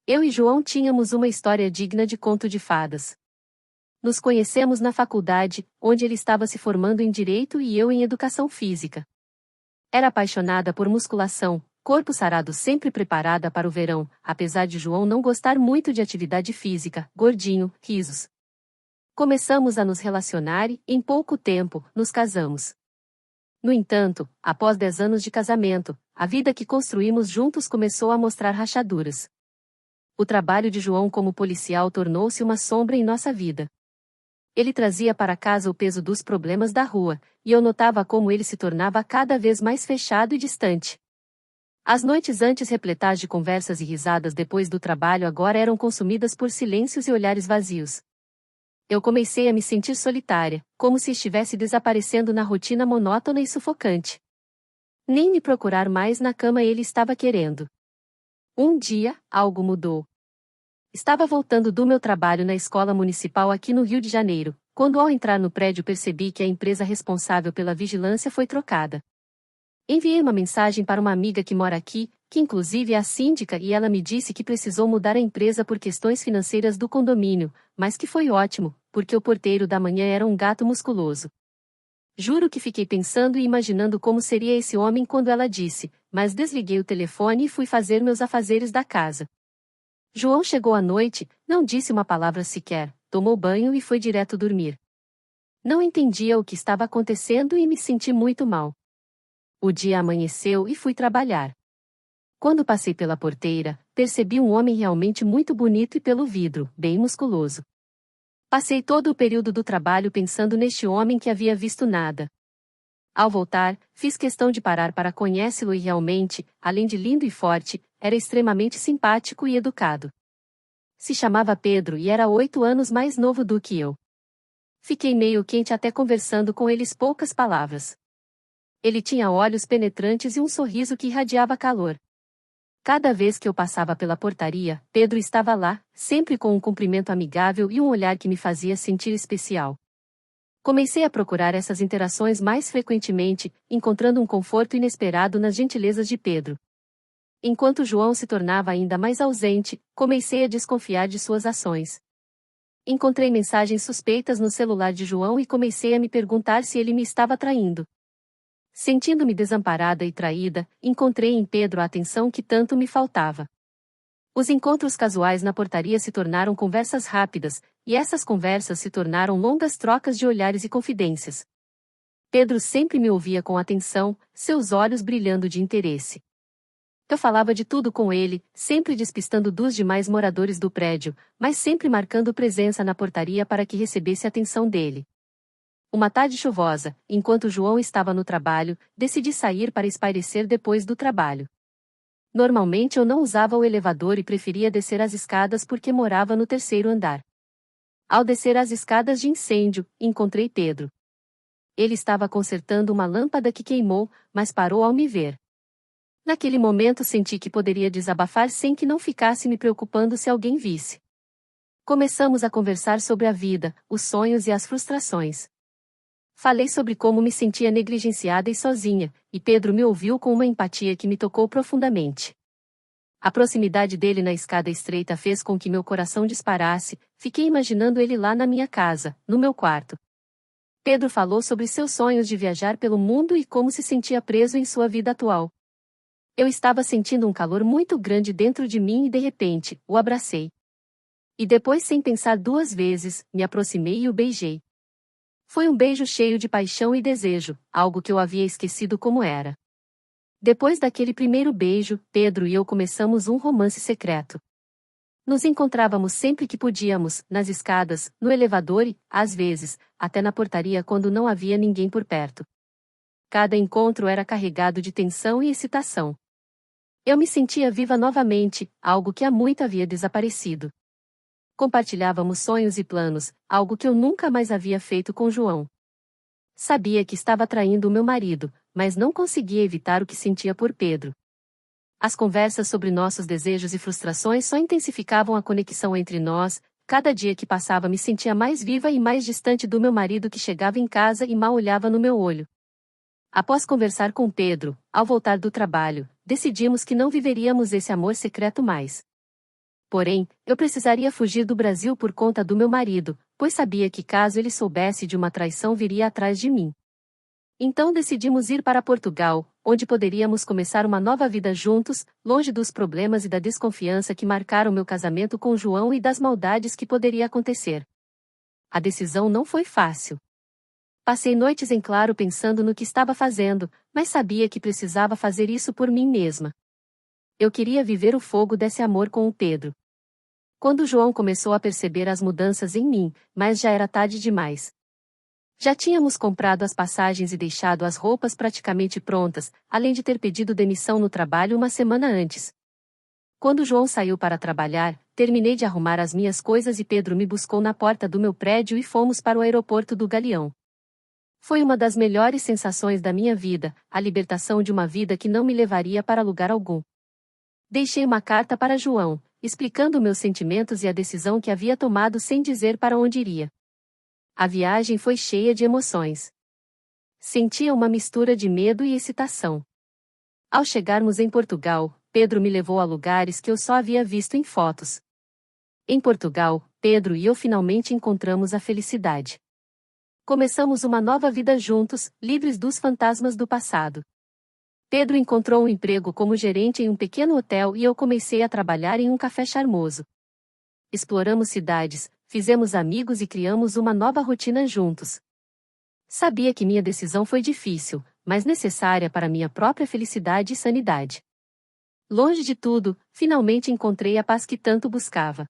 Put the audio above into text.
Eu e João tínhamos uma história digna de conto de fadas. Nos conhecemos na faculdade, onde ele estava se formando em Direito e eu em Educação Física. Era apaixonada por musculação, corpo sarado sempre preparada para o verão, apesar de João não gostar muito de atividade física, gordinho, risos. Começamos a nos relacionar e, em pouco tempo, nos casamos. No entanto, após 10 anos de casamento, a vida que construímos juntos começou a mostrar rachaduras. O trabalho de João como policial tornou-se uma sombra em nossa vida. Ele trazia para casa o peso dos problemas da rua, e eu notava como ele se tornava cada vez mais fechado e distante. As noites antes repletas de conversas e risadas depois do trabalho agora eram consumidas por silêncios e olhares vazios. Eu comecei a me sentir solitária, como se estivesse desaparecendo na rotina monótona e sufocante. Nem me procurar mais na cama ele estava querendo. Um dia, algo mudou. Estava voltando do meu trabalho na escola municipal aqui no Rio de Janeiro, quando ao entrar no prédio percebi que a empresa responsável pela vigilância foi trocada. Enviei uma mensagem para uma amiga que mora aqui, que inclusive é a síndica, e ela me disse que precisou mudar a empresa por questões financeiras do condomínio, mas que foi ótimo, porque o porteiro da manhã era um gato musculoso. Juro que fiquei pensando e imaginando como seria esse homem quando ela disse, mas desliguei o telefone e fui fazer meus afazeres da casa. João chegou à noite, não disse uma palavra sequer, tomou banho e foi direto dormir. Não entendia o que estava acontecendo e me senti muito mal. O dia amanheceu e fui trabalhar. Quando passei pela porteira, percebi um homem realmente muito bonito e pelo vidro, bem musculoso. Passei todo o período do trabalho pensando neste homem que havia visto nada. Ao voltar, fiz questão de parar para conhecê-lo e realmente, além de lindo e forte, era extremamente simpático e educado. Se chamava Pedro e era 8 anos mais novo do que eu. Fiquei meio quente até conversando com eles poucas palavras. Ele tinha olhos penetrantes e um sorriso que irradiava calor. Cada vez que eu passava pela portaria, Pedro estava lá, sempre com um cumprimento amigável e um olhar que me fazia sentir especial. Comecei a procurar essas interações mais frequentemente, encontrando um conforto inesperado nas gentilezas de Pedro. Enquanto João se tornava ainda mais ausente, comecei a desconfiar de suas ações. Encontrei mensagens suspeitas no celular de João e comecei a me perguntar se ele me estava traindo. Sentindo-me desamparada e traída, encontrei em Pedro a atenção que tanto me faltava. Os encontros casuais na portaria se tornaram conversas rápidas, e essas conversas se tornaram longas trocas de olhares e confidências. Pedro sempre me ouvia com atenção, seus olhos brilhando de interesse. Eu falava de tudo com ele, sempre despistando dos demais moradores do prédio, mas sempre marcando presença na portaria para que recebesse a atenção dele. Uma tarde chuvosa, enquanto João estava no trabalho, decidi sair para espairecer depois do trabalho. Normalmente eu não usava o elevador e preferia descer as escadas porque morava no 3º andar. Ao descer as escadas de incêndio, encontrei Pedro. Ele estava consertando uma lâmpada que queimou, mas parou ao me ver. Naquele momento senti que poderia desabafar sem que não ficasse me preocupando se alguém visse. Começamos a conversar sobre a vida, os sonhos e as frustrações. Falei sobre como me sentia negligenciada e sozinha, e Pedro me ouviu com uma empatia que me tocou profundamente. A proximidade dele na escada estreita fez com que meu coração disparasse, fiquei imaginando ele lá na minha casa, no meu quarto. Pedro falou sobre seus sonhos de viajar pelo mundo e como se sentia preso em sua vida atual. Eu estava sentindo um calor muito grande dentro de mim e de repente, o abracei. E depois, sem pensar 2 vezes, me aproximei e o beijei. Foi um beijo cheio de paixão e desejo, algo que eu havia esquecido como era. Depois daquele primeiro beijo, Pedro e eu começamos um romance secreto. Nos encontrávamos sempre que podíamos, nas escadas, no elevador e, às vezes, até na portaria quando não havia ninguém por perto. Cada encontro era carregado de tensão e excitação. Eu me sentia viva novamente, algo que há muito havia desaparecido. Compartilhávamos sonhos e planos, algo que eu nunca mais havia feito com João. Sabia que estava traindo o meu marido, mas não conseguia evitar o que sentia por Pedro. As conversas sobre nossos desejos e frustrações só intensificavam a conexão entre nós, cada dia que passava me sentia mais viva e mais distante do meu marido que chegava em casa e mal olhava no meu olho. Após conversar com Pedro, ao voltar do trabalho, decidimos que não viveríamos esse amor secreto mais. Porém, eu precisaria fugir do Brasil por conta do meu marido, pois sabia que caso ele soubesse de uma traição viria atrás de mim. Então decidimos ir para Portugal, onde poderíamos começar uma nova vida juntos, longe dos problemas e da desconfiança que marcaram meu casamento com João e das maldades que poderia acontecer. A decisão não foi fácil. Passei noites em claro pensando no que estava fazendo, mas sabia que precisava fazer isso por mim mesma. Eu queria viver o fogo desse amor com o Pedro. Quando João começou a perceber as mudanças em mim, mas já era tarde demais. Já tínhamos comprado as passagens e deixado as roupas praticamente prontas, além de ter pedido demissão no trabalho uma semana antes. Quando João saiu para trabalhar, terminei de arrumar as minhas coisas e Pedro me buscou na porta do meu prédio e fomos para o aeroporto do Galeão. Foi uma das melhores sensações da minha vida, a libertação de uma vida que não me levaria para lugar algum. Deixei uma carta para João, explicando meus sentimentos e a decisão que havia tomado sem dizer para onde iria. A viagem foi cheia de emoções. Sentia uma mistura de medo e excitação. Ao chegarmos em Portugal, Pedro me levou a lugares que eu só havia visto em fotos. Em Portugal, Pedro e eu finalmente encontramos a felicidade. Começamos uma nova vida juntos, livres dos fantasmas do passado. Pedro encontrou um emprego como gerente em um pequeno hotel e eu comecei a trabalhar em um café charmoso. Exploramos cidades, fizemos amigos e criamos uma nova rotina juntos. Sabia que minha decisão foi difícil, mas necessária para minha própria felicidade e sanidade. Longe de tudo, finalmente encontrei a paz que tanto buscava.